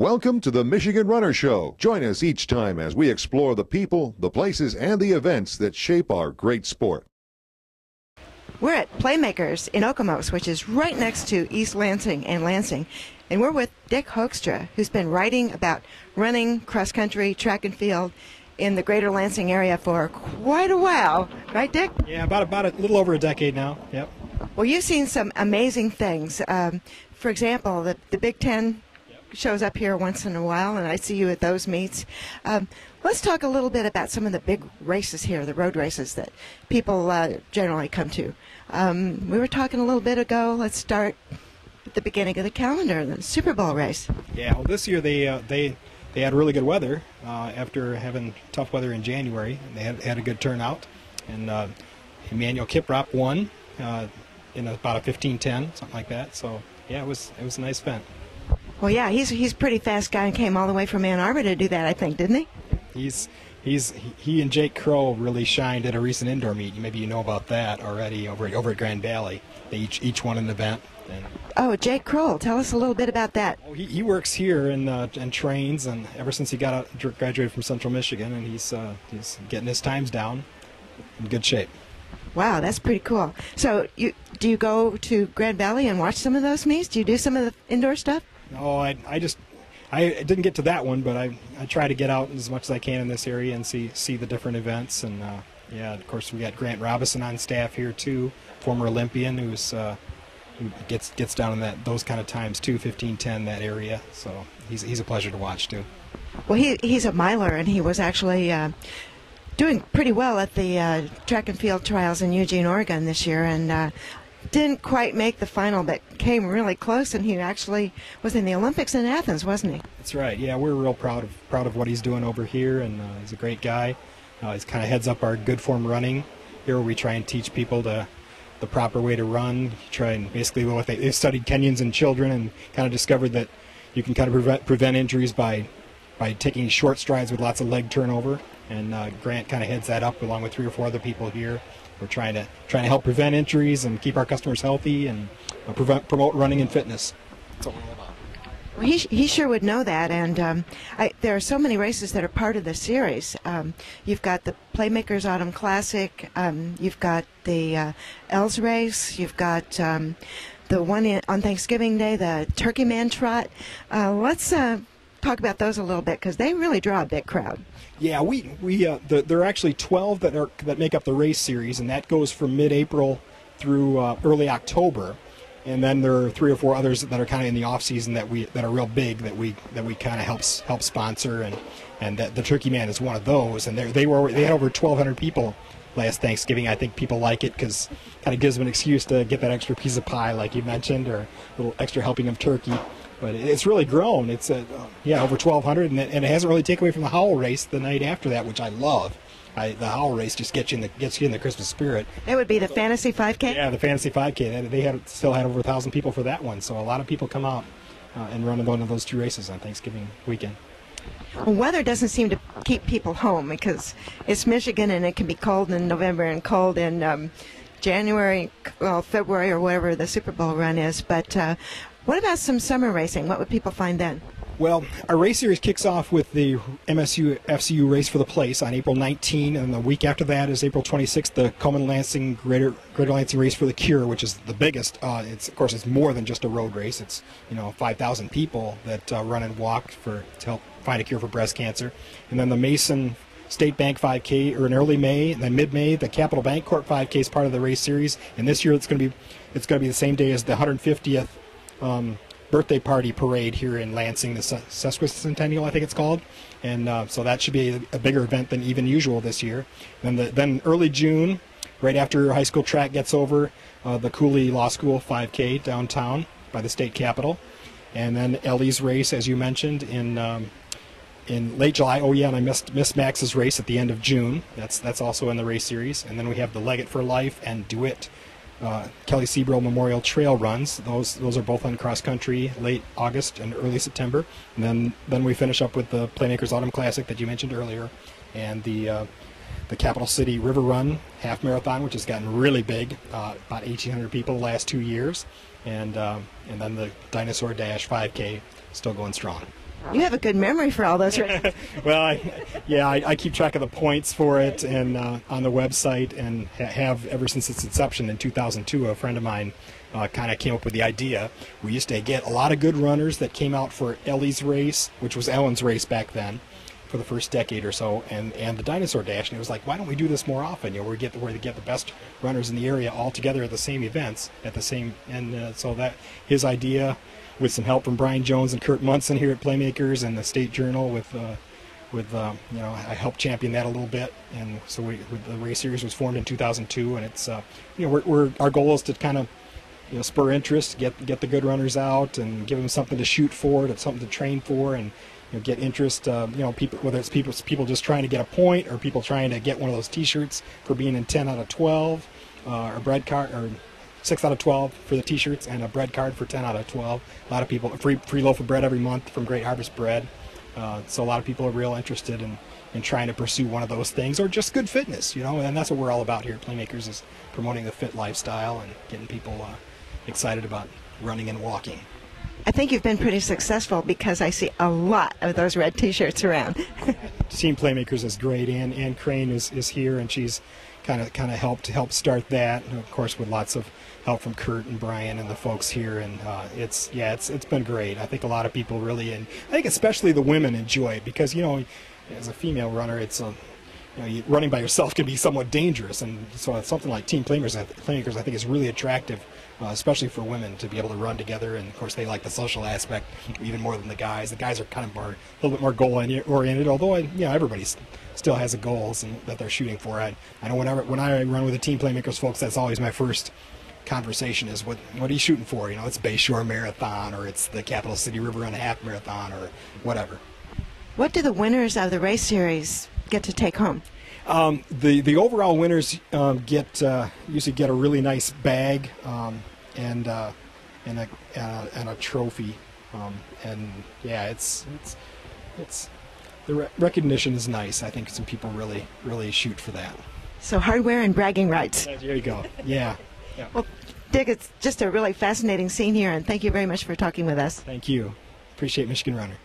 Welcome to the Michigan Runner Show. Join us each time as we explore the people, the places, and the events that shape our great sport. We're at Playmakers in Okemos, which is right next to East Lansing and Lansing. And we're with Dick Hoekstra, who's been writing about running, cross-country, track and field in the greater Lansing area for quite a while. Right, Dick? Yeah, about a little over a decade now. Yep. Well, you've seen some amazing things. For example, the Big Ten shows up here once in a while, and I see you at those meets. Let's talk a little bit about some of the big races here, the road races that people generally come to. We were talking a little bit ago. Let's start at the beginning of the calendar, the Super Bowl race. Yeah, well, this year they had really good weather after having tough weather in January. They had a good turnout, and Emmanuel Kiprop won in about a 15:10, something like that. So yeah, it was a nice event. Well, yeah, he's a pretty fast guy and came all the way from Ann Arbor to do that, I think, didn't he? He and Jake Crow really shined at a recent indoor meet. Maybe you know about that already over at Grand Valley. They each won an event. Oh, Jake Kroll, tell us a little bit about that. Oh, he works here and trains, and ever since he graduated from Central Michigan, and he's getting his times down in good shape. Wow, that's pretty cool. So do you go to Grand Valley and watch some of those meets? Do you do some of the indoor stuff? No, I didn't get to that one, but I try to get out as much as I can in this area and see the different events. And yeah, of course we got Grant Robinson on staff here too, former Olympian who gets down in those kind of times too, 15:10, that area. So he's a pleasure to watch too. Well, he's a miler, and he was actually doing pretty well at the track and field trials in Eugene, Oregon this year, and didn't quite make the final, but came really close, and he actually was in the Olympics in Athens, wasn't he? That's right. Yeah, we're real proud of what he's doing over here, and he's a great guy. He's kind of heads up our good form running here, where we try and teach people the proper way to run. Try and basically they studied Kenyans and children and kind of discovered that you can kind of prevent injuries by taking short strides with lots of leg turnover. And Grant kind of heads that up along with 3 or 4 other people here. We're trying to help prevent injuries and keep our customers healthy and promote running and fitness. That's what we're all about. Well, he sure would know that, and there are so many races that are part of the series. You've got the Playmakers Autumn Classic, you've got the Els race, you've got the one on Thanksgiving Day, the Turkey Man Trot. Let's talk about those a little bit, because they really draw a big crowd. Yeah, there are actually 12 that make up the race series, and that goes from mid-April through early October. And then there are 3 or 4 others that are kind of in the off season that are real big that we kind of help sponsor, and that the Turkey Man is one of those. And they had over 1,200 people last Thanksgiving. I think people like it because it kind of gives them an excuse to get that extra piece of pie, like you mentioned, or a little extra helping of turkey. But it's really grown. It's over 1,200, and it hasn't really taken away from the Howl race the night after that, which I love. The Howl race just gets you in the Christmas spirit. It would be the Fantasy 5K? Yeah, the Fantasy 5K. They still had over 1,000 people for that one, so a lot of people come out and run one of those 2 races on Thanksgiving weekend. Well, weather doesn't seem to keep people home because it's Michigan, and it can be cold in November and cold in January, February, or whatever the Super Bowl run is. But what about some summer racing? What would people find then? Well, our race series kicks off with the MSU FCU Race for the Place on April 19, and the week after that is April 26th, the Coleman Lansing Greater Lansing Race for the Cure, which is the biggest. It's more than just a road race. It's 5,000 people that run and walk to help find a cure for breast cancer, and then the Mason State Bank 5K in early May, and then mid-May the Capital Bank Corp 5K is part of the race series, and this year it's going to be the same day as the 150th. Birthday party parade here in Lansing, the Sesquicentennial, I think it's called, and so that should be a bigger event than even usual this year. And then early June, right after high school track gets over, the Cooley Law School 5K downtown by the state capitol, and then Ellie's race, as you mentioned, in late July. Oh yeah, and I missed Max's race at the end of June. That's also in the race series, and then we have the Leggett for Life and DeWitt Kelly Seabrill Memorial Trail runs. Those are both on cross country, late August and early September. And then we finish up with the Playmakers Autumn Classic that you mentioned earlier, and the Capital City River Run half marathon, which has gotten really big, about 1,800 people the last 2 years, and then the Dinosaur Dash 5K still going strong. You have a good memory for all those races. Well, I keep track of the points for it and on the website, and have ever since its inception in 2002. A friend of mine kind of came up with the idea. We used to get a lot of good runners that came out for Ellie's race, which was Ellen's race back then, for the first decade or so, and the Dinosaur Dash. And it was like, why don't we do this more often? You know, where we get the best runners in the area all together at the same events, so that his idea, with some help from Brian Jones and Kurt Munson here at Playmakers and the State Journal, I helped champion that a little bit, and so the race series was formed in 2002, and it's our goal is to kind of spur interest, get the good runners out, and give them something to shoot for, something to train for, and get interest. People, whether it's people just trying to get a point, or people trying to get one of those T-shirts for being in 10 out of 12, or bread card, or 6 out of 12 for the T-shirts, and a bread card for 10 out of 12. A lot of people, free loaf of bread every month from Great Harvest Bread. So a lot of people are real interested in trying to pursue one of those things, or just good fitness, and that's what we're all about here at Playmakers, is promoting the fit lifestyle and getting people excited about running and walking. I think you've been pretty successful, because I see a lot of those red T-shirts around. Team Playmakers is great. Ann Crane is here, and she's kind of helped start that, and of course with lots of help from Kurt and Brian and the folks here, and it's been great. I think a lot of people really, and I think especially the women, enjoy it, because as a female runner, it's running by yourself can be somewhat dangerous, and so something like Team Playmakers I think is really attractive, especially for women, to be able to run together. And of course they like the social aspect even more than the guys. The guys are kind of a little bit more goal oriented, although everybody still has the goals that they're shooting for. I know when I run with the Team Playmakers folks, that's always my first conversation is, what are you shooting for? It's Bayshore Marathon, or it's the Capital City River Run Half Marathon, or whatever. What do the winners of the race series get to take home? The overall winners usually get a really nice bag, and a trophy, it's the recognition is nice. I think some people really shoot for that. So hardware and bragging rights. There you go. Yeah. Well, Dick, it's just a really fascinating scene here, and thank you very much for talking with us. Thank you. Appreciate Michigan Runner.